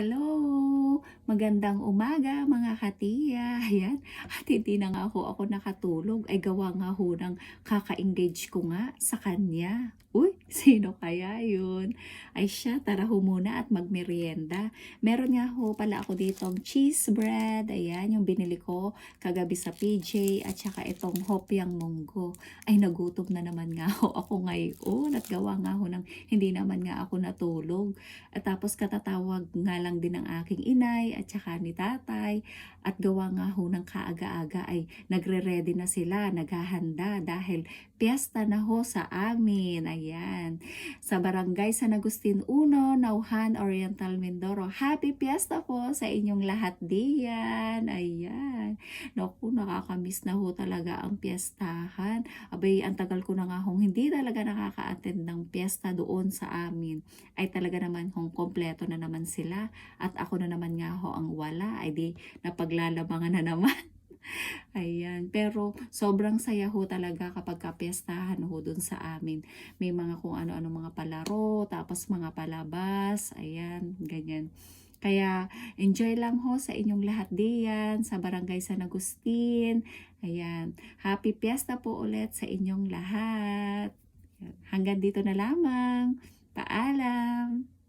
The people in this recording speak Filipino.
Hello! Magandang umaga mga katiya. Ayan. At hindi na nga ako nakatulog. Ay gawa nga ho ng kaka-engage ko nga sa kanya. Uy, sino kaya yun? Ay siya, tara ho muna at magmerienda. Meron nga ho pala ako ditong cheese bread. Ayan, yung binili ko kagabi sa PJ. At saka itong hopyang munggo. Ay nagutom na naman nga ho ako ngayon. At gawa nga ho ng hindi naman nga ako natulog. At tapos katatawag nga lang din ng aking inay at saka ni tatay. At gawa nga ho ng kaaga-aga ay nagre-ready na sila, naghahanda dahil piyesta na ho sa amin. Ayan. Sa barangay San Agustin 1, Nauhan, Oriental Mindoro. Happy piyesta po sa inyong lahat diyan. Ayan. Naku, nakakamiss na ho talaga ang piyestahan. Abay, ang tagal ko na nga hong hindi talaga nakaka-attend ng piyesta doon sa amin. Ay talaga naman hong kompleto na naman sila at ako na naman nga ho ang wala, ay di napaglalabangan na naman. Ayan, pero sobrang saya ho talaga kapag kapiestahan ho dun sa amin. May mga kung ano-ano mga palaro, tapos mga palabas, ayan, ganyan. Kaya enjoy lang ho sa inyong lahat diyan sa Barangay San Agustin. Ayan, happy fiesta po ulit sa inyong lahat. Ayan, hanggang dito na lamang. Paalam!